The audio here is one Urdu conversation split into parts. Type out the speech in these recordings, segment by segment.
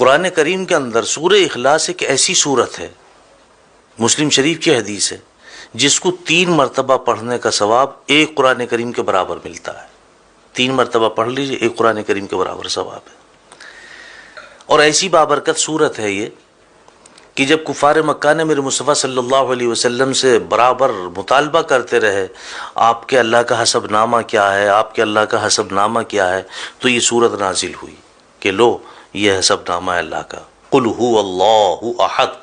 قرآن کریم کے اندر سورہ اخلاص ایک ایسی سورت ہے، مسلم شریف کی حدیث ہے، جس کو 3 مرتبہ پڑھنے کا ثواب ایک قرآن کریم کے برابر ملتا ہے۔ 3 مرتبہ پڑھ لیجئے، ایک قرآن کریم کے برابر ثواب ہے۔ اور ایسی بابرکت سورت ہے یہ کہ جب کفار مکہ نے میرے مصطفیٰ صلی اللہ علیہ وسلم سے برابر مطالبہ کرتے رہے آپ کے اللہ کا حسب نامہ کیا ہے، آپ کے اللہ کا حسب نامہ کیا ہے، تو یہ سورت نازل ہوئی کہ لو یہ حسب نامہ ہے اللہ کا۔ قل هو اللہ احد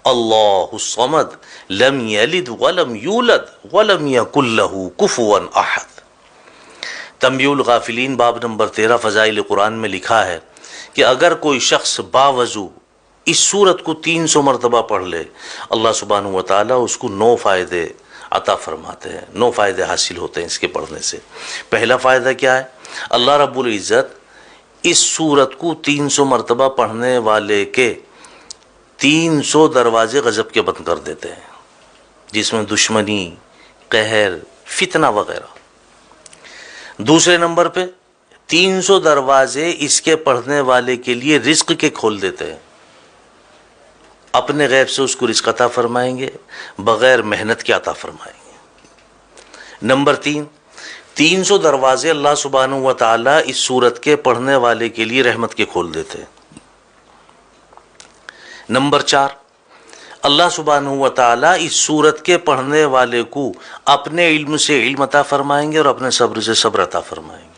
اللہ الصمد لم یلد ولم یولد ولم یکن له کفوا احد۔ تنبیہ الغافلین باب نمبر 13 فضائل قرآن میں لکھا ہے کہ اگر کوئی شخص باوضو اس سورت کو 300 مرتبہ پڑھ لے، اللہ سبحانہ و تعالیٰ اس کو 9 فائدے عطا فرماتے ہیں، 9 فائدے حاصل ہوتے ہیں اس کے پڑھنے سے۔ پہلا فائدہ کیا ہے؟ اللہ رب العزت اس سورت کو 300 مرتبہ پڑھنے والے کے 300 دروازے غضب کے بند کر دیتے ہیں، جس میں دشمنی، قہر، فتنہ وغیرہ۔ دوسرے نمبر پہ 300 دروازے اس کے پڑھنے والے کے لیے رزق کے کھول دیتے ہیں، اپنے غیب سے اس کو رزق عطا فرمائیں گے، بغیر محنت کے عطا فرمائیں گے۔ نمبر 3، 300 دروازے اللہ سبحانہ و تعالیٰ اس سورت کے پڑھنے والے کے لیے رحمت کے کھول دیتے ہیں۔ نمبر 4، اللہ سبحانہ و تعالیٰ اس سورت کے پڑھنے والے کو اپنے علم سے علم عطا فرمائیں گے اور اپنے صبر سے صبر عطا فرمائیں گے۔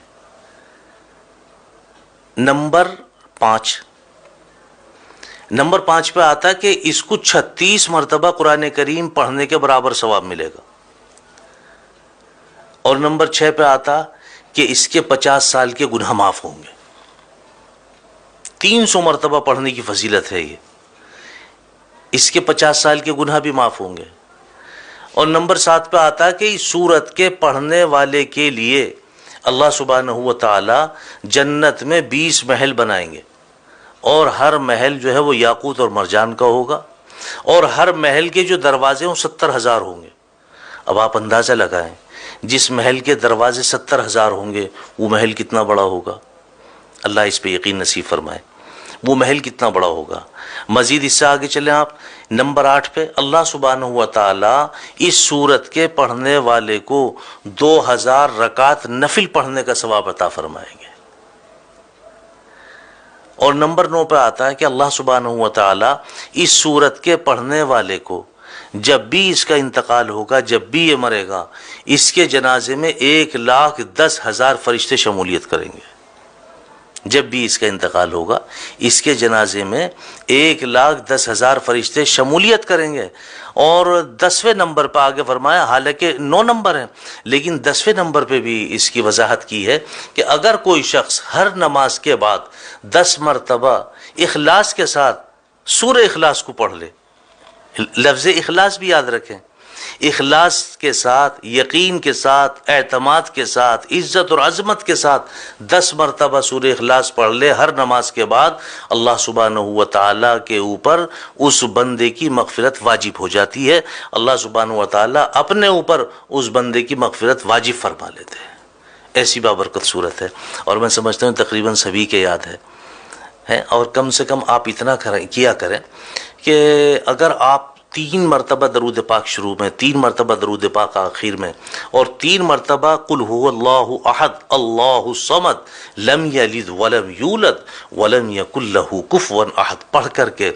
نمبر 5 پہ آتا ہے کہ اس کو 36 مرتبہ قرآن کریم پڑھنے کے برابر ثواب ملے گا۔ اور نمبر 6 پہ آتا کہ اس کے 50 سال کے گناہ معاف ہوں گے۔ 300 مرتبہ پڑھنے کی فضیلت ہے یہ، اس کے 50 سال کے گناہ بھی معاف ہوں گے۔ اور نمبر 7 پہ آتا کہ اس سورت کے پڑھنے والے کے لیے اللہ سبحانہ و تعالی جنت میں 20 محل بنائیں گے، اور ہر محل جو ہے وہ یاقوت اور مرجان کا ہوگا، اور ہر محل کے جو دروازے ہیں 70,000 ہوں گے۔ اب آپ اندازہ لگائیں، جس محل کے دروازے 70,000 ہوں گے وہ محل کتنا بڑا ہوگا۔ اللہ اس پہ یقین نصیب فرمائے، وہ محل کتنا بڑا ہوگا۔ مزید اس سے آگے چلیں آپ، نمبر 8 پہ اللہ سبحانہ و تعالی اس سورت کے پڑھنے والے کو 2000 رکعت نفل پڑھنے کا ثواب عطا فرمائیں گے۔ اور نمبر 9 پہ آتا ہے کہ اللہ سبحانہ و تعالی اس سورت کے پڑھنے والے کو جب بھی اس کا انتقال ہوگا، جب بھی یہ مرے گا، اس کے جنازے میں 1,10,000 فرشتے شمولیت کریں گے۔ جب بھی اس کا انتقال ہوگا، اس کے جنازے میں 1,10,000 فرشتے شمولیت کریں گے۔ اور 10ویں نمبر پہ آگے فرمایا، حالانکہ 9 نمبر ہیں لیکن 10ویں نمبر پہ بھی اس کی وضاحت کی ہے کہ اگر کوئی شخص ہر نماز کے بعد 10 مرتبہ اخلاص کے ساتھ سورہ اخلاص کو پڑھ لے، لفظ اخلاص بھی یاد رکھیں، اخلاص کے ساتھ، یقین کے ساتھ، اعتماد کے ساتھ، عزت اور عظمت کے ساتھ 10 مرتبہ سورہ اخلاص پڑھ لے ہر نماز کے بعد، اللہ سبحانہ و تعالیٰ کے اوپر اس بندے کی مغفرت واجب ہو جاتی ہے۔ اللہ سبحانہ و تعالیٰ اپنے اوپر اس بندے کی مغفرت واجب فرما لیتے ہیں۔ ایسی بابرکت صورت ہے، اور میں سمجھتا ہوں تقریباً سبھی کے یاد ہے۔ اور کم سے کم آپ اتنا کیا کریں کہ اگر آپ 3 مرتبہ درود پاک شروع میں، 3 مرتبہ درود پاک آخر میں، اور 3 مرتبہ قل هو اللہ احد اللہ الصمد لم یلد ولم یولد ولم یکن له کفوا احد پڑھ کر کے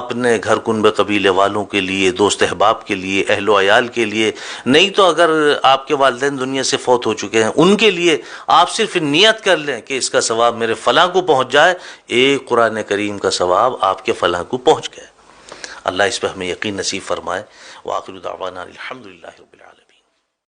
اپنے گھر کنبے قبیلے والوں کے لیے، دوست احباب کے لیے، اہل و عیال کے لیے، نہیں تو اگر آپ کے والدین دنیا سے فوت ہو چکے ہیں ان کے لیے آپ صرف نیت کر لیں کہ اس کا ثواب میرے فلاں کو پہنچ جائے، ایک قرآن کریم کا ثواب آپ کے فلاں کو پہنچ گئے۔ اللہ اس پہ ہمیں یقین نصیب فرمائے۔ وآخر دعوانا الحمدللہ رب العالمین۔